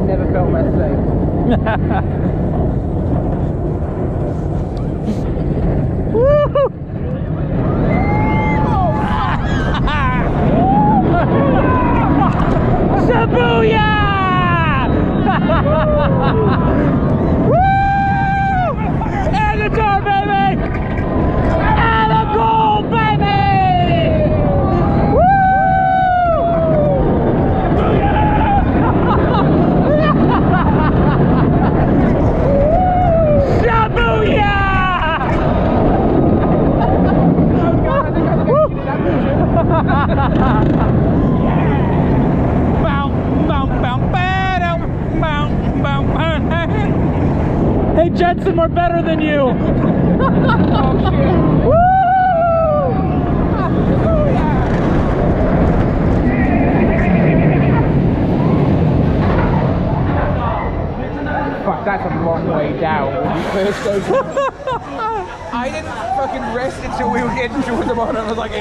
Never felt less safe. Shibuya! And the door, baby! And a goal, baby! Shibuya! Hey Jensen, we're better than you! Oh shit! Woo! Fuck, that's a long way down when you first go. I didn't fucking rest until we were getting towards the bottom. I was like,